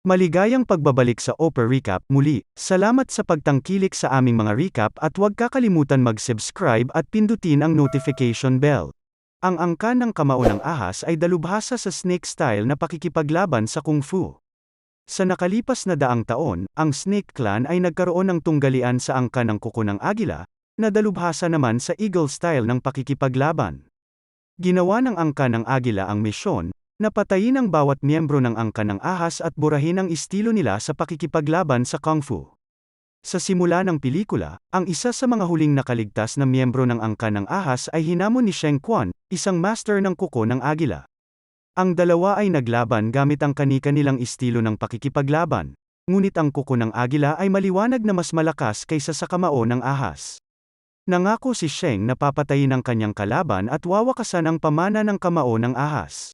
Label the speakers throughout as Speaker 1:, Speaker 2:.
Speaker 1: Maligayang pagbabalik sa Oprah Recap muli. Salamat sa pagtangkilik sa aming mga recap at huwag kakalimutan mag-subscribe at pindutin ang notification bell. Ang angkan ng kamao ng ahas ay dalubhasa sa snake style na pakikipaglaban sa kung fu. Sa nakalipas na daang taon, ang Snake Clan ay nagkaroon ng tunggalian sa angkan ng kuko ng agila, na dalubhasa naman sa eagle style ng pakikipaglaban. Ginawa ng angkan ng agila ang misyon, na patayin ang bawat miyembro ng angkan ng ahas at burahin ang estilo nila sa pakikipaglaban sa kung fu. Sa simula ng pelikula, ang isa sa mga huling nakaligtas na miyembro ng angkan ng ahas ay hinamon ni Sheng Quan, isang master ng kuko ng agila. Ang dalawa ay naglaban gamit ang kani-kanilang estilo ng pakikipaglaban, ngunit ang kuko ng agila ay maliwanag na mas malakas kaysa sa kamao ng ahas. Nangako si Sheng na papatayin ang kanyang kalaban at wawakasan ang pamana ng kamao ng ahas.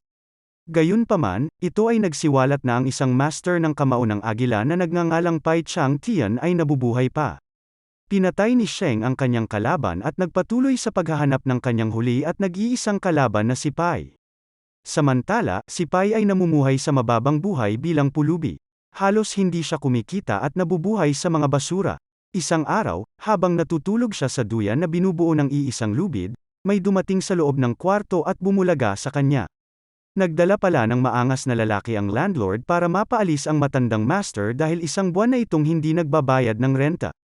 Speaker 1: Gayunpaman, ito ay nagsiwalat na ang isang master ng kamao ng agila na nagngangalang Pai Chang Tian ay nabubuhay pa. Pinatay ni Sheng ang kanyang kalaban at nagpatuloy sa paghahanap ng kanyang huli at nag-iisang kalaban na si Pai. Samantala, si Pai ay namumuhay sa mababang buhay bilang pulubi. Halos hindi siya kumikita at nabubuhay sa mga basura. Isang araw, habang natutulog siya sa duyan na binubuo ng iisang lubid, may dumating sa loob ng kwarto at bumulaga sa kanya. Nagdala pala ng maangas na lalaki ang landlord para mapaalis ang matandang master dahil isang buwan na itong hindi nagbabayad ng renta.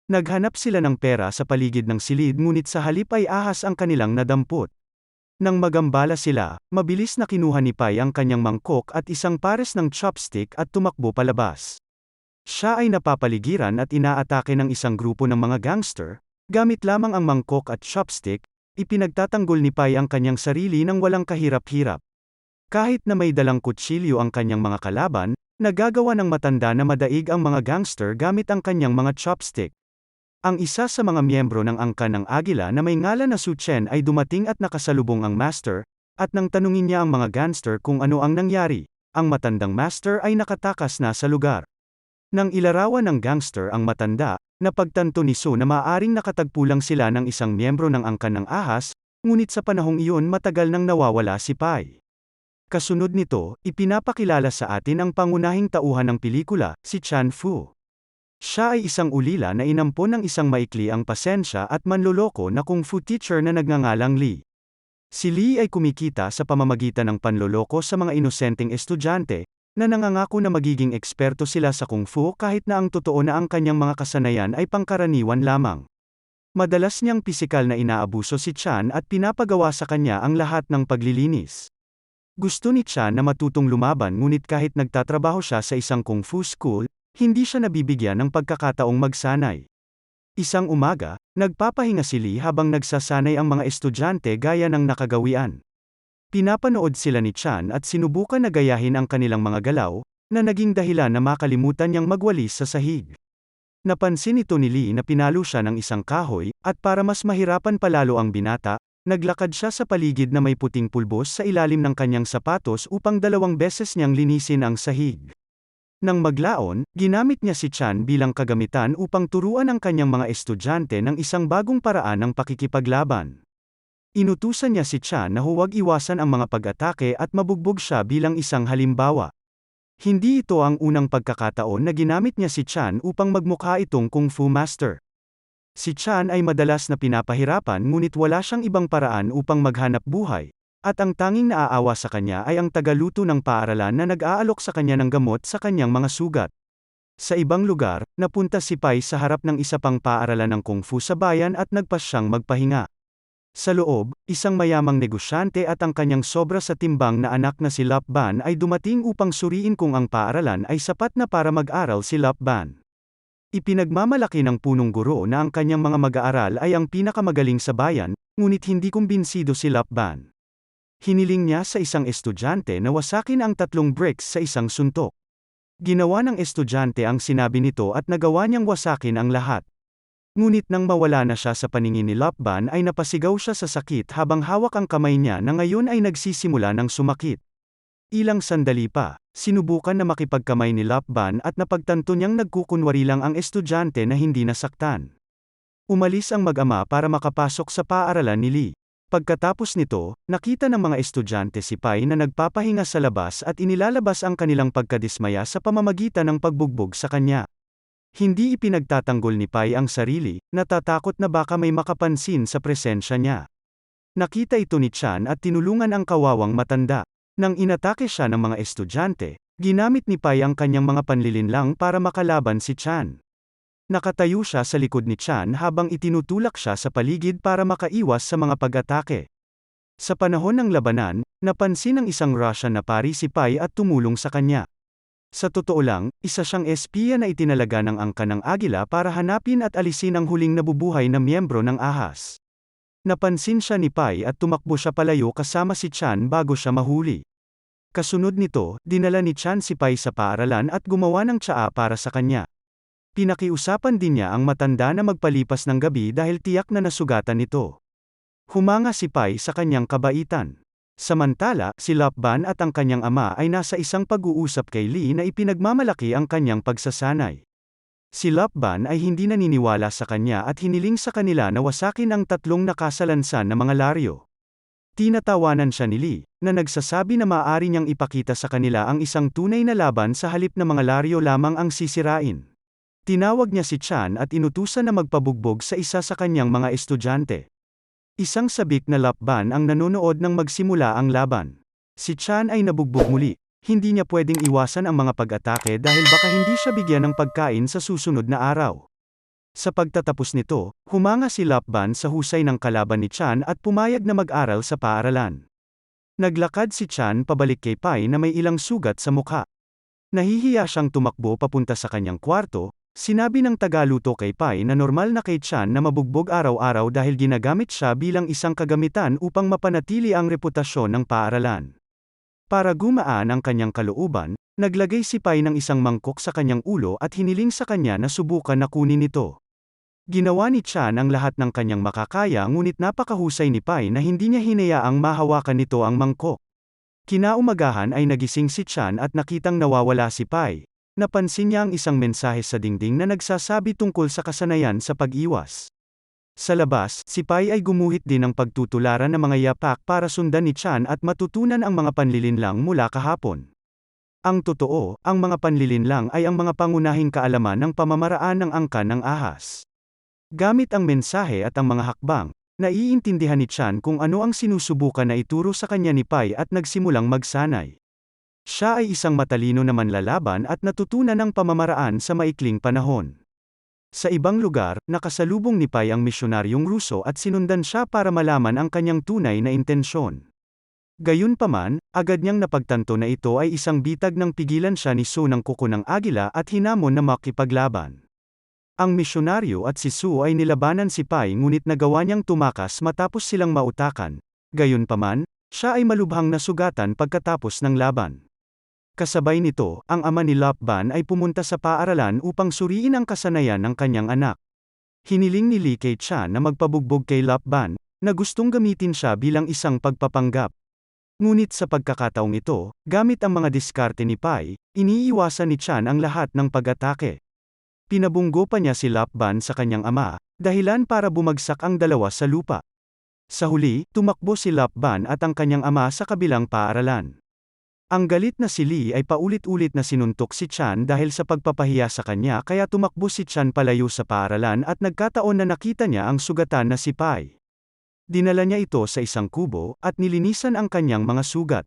Speaker 1: Naghanap sila ng pera sa paligid ng silid ngunit sa halip ay ahas ang kanilang nadampot. Nang magambala sila, mabilis na kinuha ni Pai ang kanyang mangkok at isang pares ng chopstick at tumakbo palabas. Siya ay napapaligiran at inaatake ng isang grupo ng mga gangster, gamit lamang ang mangkok at chopstick, ipinagtatanggol ni Pai ang kanyang sarili ng walang kahirap-hirap. Kahit na may dalang kutsilyo ang kanyang mga kalaban, nagagawa ng matanda na madaig ang mga gangster gamit ang kanyang mga chopstick. Ang isa sa mga miyembro ng angkan ng agila na may ngalan na Su Chen ay dumating at nakasalubong ang master, at nang tanungin niya ang mga gangster kung ano ang nangyari, ang matandang master ay nakatakas na sa lugar. Nang ilarawan ng gangster ang matanda, napagtanto ni Su na maaaring nakatagpo lang sila ng isang miyembro ng angkan ng ahas, ngunit sa panahong iyon matagal nang nawawala si Pai. Kasunod nito, ipinapakilala sa atin ang pangunahing tauhan ng pelikula, si Chan Fu. Siya ay isang ulila na inampon ng isang maikli ang pasensya at manloloko na kung fu teacher na nagngangalang Li. Si Li ay kumikita sa pamamagitan ng panloloko sa mga inosenteng estudyante, na nangangako na magiging eksperto sila sa kung fu kahit na ang totoo na ang kanyang mga kasanayan ay pangkaraniwan lamang. Madalas niyang pisikal na inaabuso si Chan at pinapagawa sa kanya ang lahat ng paglilinis. Gusto ni Chan na matutong lumaban ngunit kahit nagtatrabaho siya sa isang kung fu school, hindi siya nabibigyan ng pagkakataong magsanay. Isang umaga, nagpapahinga si Lee habang nagsasanay ang mga estudyante gaya ng nakagawian. Pinapanood sila ni Chan at sinubukan na gayahin ang kanilang mga galaw, na naging dahilan na makalimutan niyang magwalis sa sahig. Napansin ito ni Lee na pinalo siya ng isang kahoy, at para mas mahirapan palalo ang binata, naglakad siya sa paligid na may puting pulbos sa ilalim ng kanyang sapatos upang 2 beses niyang linisin ang sahig. Nang maglaon, ginamit niya si Chan bilang kagamitan upang turuan ang kanyang mga estudyante ng isang bagong paraan ng pakikipaglaban. Inutusan niya si Chan na huwag iwasan ang mga pag-atake at mabugbog siya bilang isang halimbawa. Hindi ito ang unang pagkakataon na ginamit niya si Chan upang magmukha itong kung fu master. Si Chan ay madalas na pinapahirapan ngunit wala siyang ibang paraan upang maghanap buhay, at ang tanging naaawa sa kanya ay ang tagaluto ng paaralan na nag-aalok sa kanya ng gamot sa kanyang mga sugat. Sa ibang lugar, napunta si Pai sa harap ng isa pang paaralan ng kung fu sa bayan at nagpasyang magpahinga. Sa loob, isang mayamang negosyante at ang kanyang sobra sa timbang na anak na si Lap Ban ay dumating upang suriin kung ang paaralan ay sapat na para mag-aral si Lap Ban. Ipinagmamalaki ng punong guro na ang kanyang mga mag-aaral ay ang pinakamagaling sa bayan, ngunit hindi kumbinsido si Lap Ban. Hiniling niya sa isang estudyante na wasakin ang 3 bricks sa isang suntok. Ginawa ng estudyante ang sinabi nito at nagawa niyang wasakin ang lahat. Ngunit nang mawala na siya sa paningin ni Lap Ban ay napasigaw siya sa sakit habang hawak ang kamay niya na ngayon ay nagsisimula ng sumakit. Ilang sandali pa, sinubukan na makipagkamay ni Lap Ban at napagtanto niyang nagkukunwari lang ang estudyante na hindi nasaktan. Umalis ang mag-ama para makapasok sa paaralan ni Lee. Pagkatapos nito, nakita ng mga estudyante si Pai na nagpapahinga sa labas at inilalabas ang kanilang pagkadismaya sa pamamagitan ng pagbugbog sa kanya. Hindi ipinagtatanggol ni Pai ang sarili, natatakot na baka may makapansin sa presensya niya. Nakita ito ni Chan at tinulungan ang kawawang matanda. Nang inatake siya ng mga estudyante, ginamit ni Pai ang kanyang mga panlilinlang para makalaban si Chan. Nakatayo siya sa likod ni Chan habang itinutulak siya sa paligid para makaiwas sa mga pag-atake. Sa panahon ng labanan, napansin ng isang Russian na pari si Pai at tumulong sa kanya. Sa totoo lang, isa siyang espiya na itinalaga ng angka ng Agila para hanapin at alisin ang huling nabubuhay na miyembro ng ahas. Napansin siya ni Pai at tumakbo siya palayo kasama si Chan bago siya mahuli. Kasunod nito, dinala ni Chan si Pai sa paaralan at gumawa ng tsaa para sa kanya. Pinakiusapan din niya ang matanda na magpalipas ng gabi dahil tiyak na nasugatan nito. Humanga si Pai sa kanyang kabaitan. Samantala, si Lapban at ang kanyang ama ay nasa isang pag-uusap kay Lee na ipinagmamalaki ang kanyang pagsasanay. Si Lapban ay hindi naniniwala sa kanya at hiniling sa kanila na wasakin ang tatlong nakasalansan na mga laryo. Tinatawanan siya ni Lee, na nagsasabi na maaari niyang ipakita sa kanila ang isang tunay na laban sa halip na mga laryo lamang ang sisirain. Tinawag niya si Chan at inutusan na magpabugbog sa isa sa kanyang mga estudyante. Isang sabik na Lapban ang nanonood nang magsimula ang laban. Si Chan ay nabugbog muli. Hindi niya pwedeng iwasan ang mga pag-atake dahil baka hindi siya bigyan ng pagkain sa susunod na araw. Sa pagtatapos nito, humanga si Lapban sa husay ng kalaban ni Chan at pumayag na mag-aral sa paaralan. Naglakad si Chan pabalik kay Pai na may ilang sugat sa mukha. Nahihiya siyang tumakbo papunta sa kanyang kwarto. Sinabi ng tagaluto kay Pai na normal na kay Chan na mabugbog araw-araw dahil ginagamit siya bilang isang kagamitan upang mapanatili ang reputasyon ng paaralan. Para gumaan ang kanyang kalooban, naglagay si Pai ng isang mangkok sa kanyang ulo at hiniling sa kanya na subukan na kunin ito. Ginawa ni Chan ang lahat ng kanyang makakaya ngunit napakahusay ni Pai na hindi niya hinayaang mahawakan nito ang mangkok. Kinaumagahan ay nagising si Chan at nakitang nawawala si Pai. Napansin niya ang isang mensahe sa dingding na nagsasabi tungkol sa kasanayan sa pag-iwas. Sa labas, si Pai ay gumuhit din ng pagtutularan ng mga yapak para sundan ni Chan at matutunan ang mga panlilinlang mula kahapon. Ang totoo, ang mga panlilinlang ay ang mga pangunahing kaalaman ng pamamaraan ng angkan ng ahas. Gamit ang mensahe at ang mga hakbang, naiintindihan ni Chan kung ano ang sinusubukan na ituro sa kanya ni Pai at nagsimulang magsanay. Siya ay isang matalino na manlalaban at natutunan ang pamamaraan sa maikling panahon. Sa ibang lugar, nakasalubong ni Pai ang misyonaryong Ruso at sinundan siya para malaman ang kanyang tunay na intensyon. Gayunpaman, agad niyang napagtanto na ito ay isang bitag ng pigilan siya ni Su ng kuko ng Agila at hinamon na makipaglaban. Ang misyonaryo at si Su ay nilabanan si Pai ngunit nagawa niyang tumakas matapos silang mautakan. Gayunpaman, siya ay malubhang nasugatan pagkatapos ng laban. Kasabay nito, ang ama ni Lapban ay pumunta sa paaralan upang suriin ang kasanayan ng kanyang anak. Hiniling ni Lee kay Chan na magpabugbog kay Lapban, na gustong gamitin siya bilang isang pagpapanggap. Ngunit sa pagkakataong ito, gamit ang mga diskarte ni Pai, iniiwasan ni Chan ang lahat ng pag-atake. Pinabunggo pa niya si Lapban sa kanyang ama, dahilan para bumagsak ang dalawa sa lupa. Sa huli, tumakbo si Lapban at ang kanyang ama sa kabilang paaralan. Ang galit na si Lee ay paulit-ulit na sinuntok si Chan dahil sa pagpapahiya sa kanya kaya tumakbo si Chan palayo sa paaralan at nagkataon na nakita niya ang sugatan na si Pai. Dinala niya ito sa isang kubo at nilinisan ang kanyang mga sugat.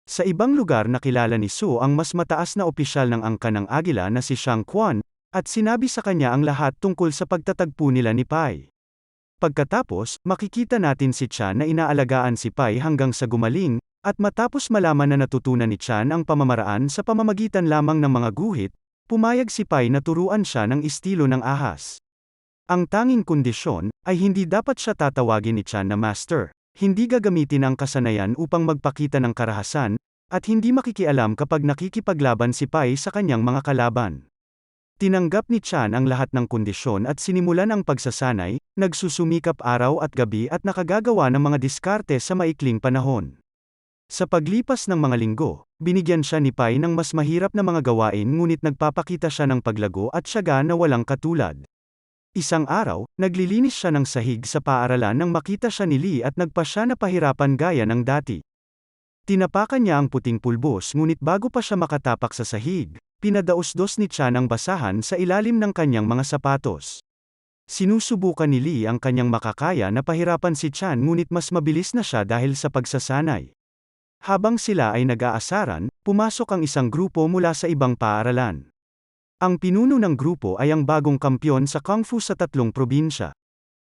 Speaker 1: Sa ibang lugar nakilala ni Su ang mas mataas na opisyal ng angkan ng Agila na si Shang Quan, at sinabi sa kanya ang lahat tungkol sa pagtatagpo nila ni Pai. Pagkatapos, makikita natin si Chan na inaalagaan si Pai hanggang sa gumaling, at matapos malaman na natutunan ni Chan ang pamamaraan sa pamamagitan lamang ng mga guhit, pumayag si Pai na turuan siya ng estilo ng ahas. Ang tanging kondisyon, ay hindi dapat siya tatawagin ni Chan na master, hindi gagamitin ang kasanayan upang magpakita ng karahasan, at hindi makikialam kapag nakikipaglaban si Pai sa kanyang mga kalaban. Tinanggap ni Chan ang lahat ng kondisyon at sinimulan ang pagsasanay, nagsusumikap araw at gabi at nakagagawa ng mga diskarte sa maikling panahon. Sa paglipas ng mga linggo, binigyan siya ni Pai ng mas mahirap na mga gawain ngunit nagpapakita siya ng paglago at tiyaga na walang katulad. Isang araw, naglilinis siya ng sahig sa paaralan nang makita siya ni Lee at nagpa siya na pahirapan gaya ng dati. Tinapakan niya ang puting pulbos ngunit bago pa siya makatapak sa sahig, pinadaos-dos ni Chan ang basahan sa ilalim ng kanyang mga sapatos. Sinusubukan ni Lee ang kanyang makakaya na pahirapan si Chan ngunit mas mabilis na siya dahil sa pagsasanay. Habang sila ay nag-aasaran, pumasok ang isang grupo mula sa ibang paaralan. Ang pinuno ng grupo ay ang bagong kampyon sa Kung Fu sa 3 probinsya.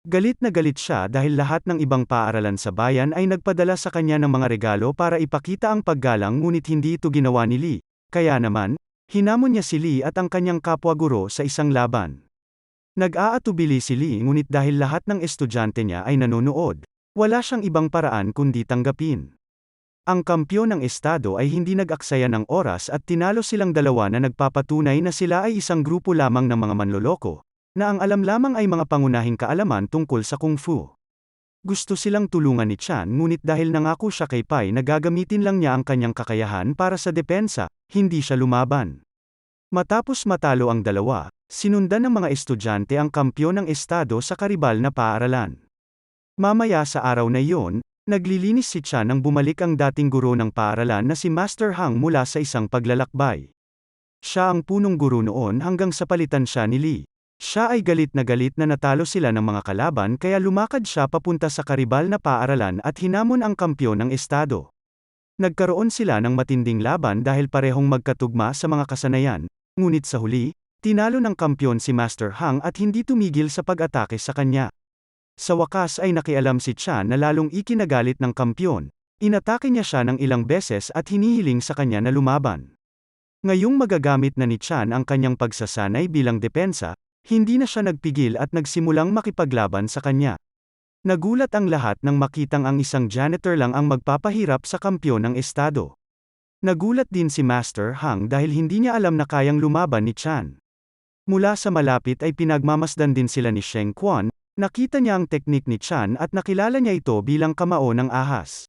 Speaker 1: Galit na galit siya dahil lahat ng ibang paaralan sa bayan ay nagpadala sa kanya ng mga regalo para ipakita ang paggalang ngunit hindi ito ginawa ni Lee. Kaya naman, hinamon niya si Lee at ang kanyang kapwa-guro sa isang laban. Nag-aatubili si Lee ngunit dahil lahat ng estudyante niya ay nanonood, wala siyang ibang paraan kundi tanggapin. Ang kampyon ng estado ay hindi nag-aksaya ng oras at tinalo silang dalawa na nagpapatunay na sila ay isang grupo lamang ng mga manloloko, na ang alam lamang ay mga pangunahing kaalaman tungkol sa Kung Fu. Gusto silang tulungan ni Chan ngunit dahil nangako siya kay Pai na gagamitin lang niya ang kanyang kakayahan para sa depensa, hindi siya lumaban. Matapos matalo ang dalawa, sinundan ng mga estudyante ang kampyon ng estado sa karibal na paaralan. Mamaya sa araw na iyon, naglilinis si Chan nang bumalik ang dating guro ng paaralan na si Master Hang mula sa isang paglalakbay. Siya ang punong guro noon hanggang sa palitan siya ni Lee. Siya ay galit na natalo sila ng mga kalaban kaya lumakad siya papunta sa karibal na paaralan at hinamon ang kampyon ng estado. Nagkaroon sila ng matinding laban dahil parehong magkatugma sa mga kasanayan, ngunit sa huli, tinalo ng kampyon si Master Hang at hindi tumigil sa pag-atake sa kanya. Sa wakas ay nakialam si Chan na lalong ikinagalit ng kampyon, inatake niya siya ng ilang beses at hinihiling sa kanya na lumaban. Ngayong magagamit na ni Chan ang kanyang pagsasanay bilang depensa, hindi na siya nagpigil at nagsimulang makipaglaban sa kanya. Nagulat ang lahat nang makitang ang isang janitor lang ang magpapahirap sa kampyon ng estado. Nagulat din si Master Hang dahil hindi niya alam na kayang lumaban ni Chan. Mula sa malapit ay pinagmamasdan din sila ni Sheng Quan, nakita niya ang teknik ni Chan at nakilala niya ito bilang kamao ng ahas.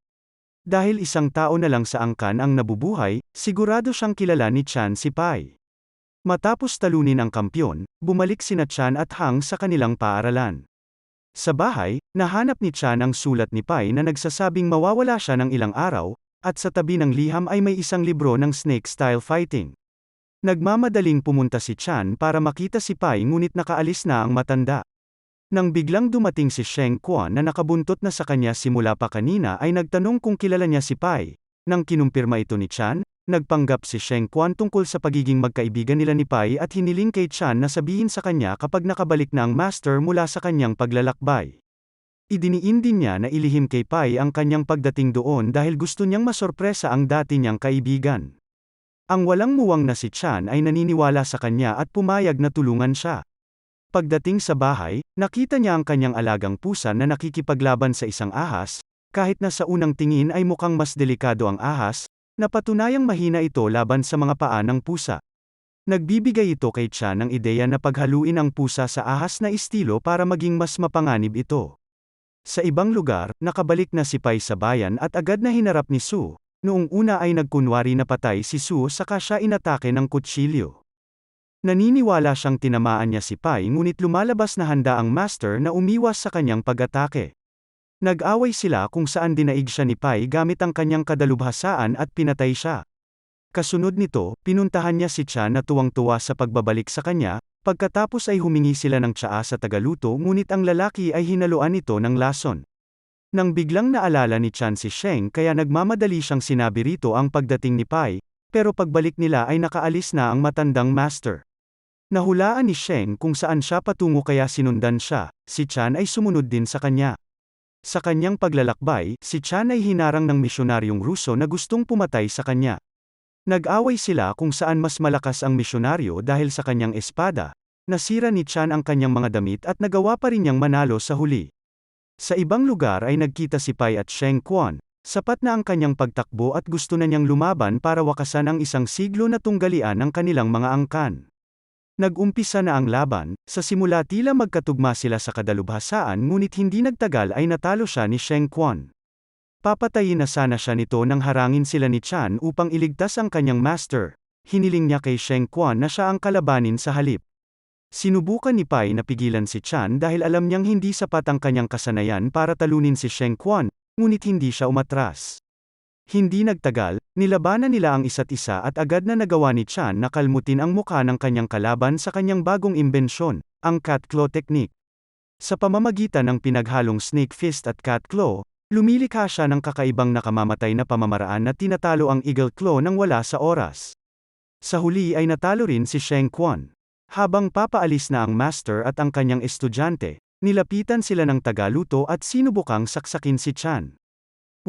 Speaker 1: Dahil isang tao na lang sa angkan ang nabubuhay, sigurado siyang kilala ni Chan si Pai. Matapos talunin ang kampyon, bumalik sina Chan at Hang sa kanilang paaralan. Sa bahay, nahanap ni Chan ang sulat ni Pai na nagsasabing mawawala siya ng ilang araw, at sa tabi ng liham ay may isang libro ng snake-style fighting. Nagmamadaling pumunta si Chan para makita si Pai ngunit nakaalis na ang matanda. Nang biglang dumating si Sheng Quan na nakabuntot na sa kanya simula pa kanina ay nagtanong kung kilala niya si Pai. Nang kinumpirma ito ni Chan, nagpanggap si Sheng Quan tungkol sa pagiging magkaibigan nila ni Pai at hiniling kay Chan na sabihin sa kanya kapag nakabalik na ang master mula sa kanyang paglalakbay. Idiniin din niya na ilihim kay Pai ang kanyang pagdating doon dahil gusto niyang masorpresa ang dati niyang kaibigan. Ang walang muwang na si Chan ay naniniwala sa kanya at pumayag na tulungan siya. Pagdating sa bahay, nakita niya ang kanyang alagang pusa na nakikipaglaban sa isang ahas, kahit na sa unang tingin ay mukhang mas delikado ang ahas, napatunayang mahina ito laban sa mga paa ng pusa. Nagbibigay ito kay Chan ng ideya na paghaluin ang pusa sa ahas na estilo para maging mas mapanganib ito. Sa ibang lugar, nakabalik na si Pai sa bayan at agad na hinarap ni Su. Noong una ay nagkunwari na patay si Su saka siya inatake ng kutsilyo. Naniniwala siyang tinamaan niya si Pai ngunit lumalabas na handa ang master na umiwas sa kanyang pag-atake. Nag-away sila kung saan dinaig siya ni Pai gamit ang kanyang kadalubhasaan at pinatay siya. Kasunod nito, pinuntahan niya si Chan na tuwang-tuwa sa pagbabalik sa kanya, pagkatapos ay humingi sila ng tsaa sa tagaluto ngunit ang lalaki ay hinaluan ito ng lason. Nang biglang naalala ni Chan si Sheng kaya nagmamadali siyang sinabi rito ang pagdating ni Pai, pero pagbalik nila ay nakaalis na ang matandang master. Nahulaan ni Sheng kung saan siya patungo kaya sinundan siya, si Chan ay sumunod din sa kanya. Sa kanyang paglalakbay, si Chan ay hinarang ng misyonaryong Ruso na gustong pumatay sa kanya. Nag-away sila kung saan mas malakas ang misyonaryo dahil sa kanyang espada, nasira ni Chan ang kanyang mga damit at nagawa pa rin niyang manalo sa huli. Sa ibang lugar ay nagkita si Pai at Sheng Quan, sapat na ang kanyang pagtakbo at gusto na niyang lumaban para wakasan ang isang siglo na tunggalian ng kanilang mga angkan. Nag-umpisa na ang laban, sa simula tila magkatugma sila sa kadalubhasaan ngunit hindi nagtagal ay natalo siya ni Sheng Quan. Papatayin na sana siya nito nang harangin sila ni Chan upang iligtas ang kanyang master. Hiniling niya kay Sheng Quan na siya ang kalabanin sa halip. Sinubukan ni Pai na pigilan si Chan dahil alam niyang hindi sapat ang kanyang kasanayan para talunin si Sheng Quan, ngunit hindi siya umatras. Hindi nagtagal, nilabanan nila ang isa't isa at agad na nagawa ni Chan na kalmutin ang mukha ng kanyang kalaban sa kanyang bagong imbensyon, ang Cat Claw Technique. Sa pamamagitan ng pinaghalong Snake Fist at Cat Claw, lumilikha siya ng kakaibang nakamamatay na pamamaraan na tinatalo ang Eagle Claw nang wala sa oras. Sa huli ay natalo rin si Sheng Quan. Habang papaalis na ang master at ang kanyang estudyante, nilapitan sila ng tagaluto at sinubukang saksakin si Chan.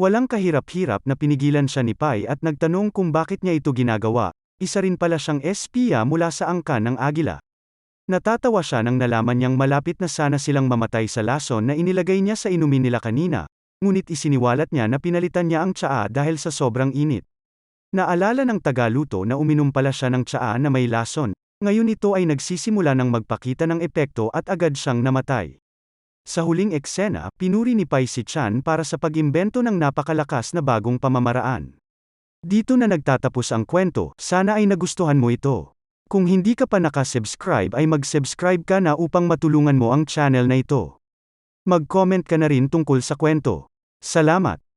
Speaker 1: Walang kahirap-hirap na pinigilan siya ni Pai at nagtanong kung bakit niya ito ginagawa, isa rin pala siyang espiya mula sa angkan ng agila. Natatawa siya nang nalaman niyang malapit na sana silang mamatay sa lason na inilagay niya sa inumin nila kanina, ngunit isiniwalat niya na pinalitan niya ang tsaa dahil sa sobrang init. Naalala ng tagaluto na uminom pala siya ng tsaa na may lason, ngayon ito ay nagsisimula ng magpakita ng epekto at agad siyang namatay. Sa huling eksena, pinuri ni Pai si Chan para sa pag-imbento ng napakalakas na bagong pamamaraan. Dito na nagtatapos ang kwento, sana ay nagustuhan mo ito. Kung hindi ka pa nakasubscribe ay mag-subscribe ka na upang matulungan mo ang channel na ito. Mag-comment ka na rin tungkol sa kwento. Salamat!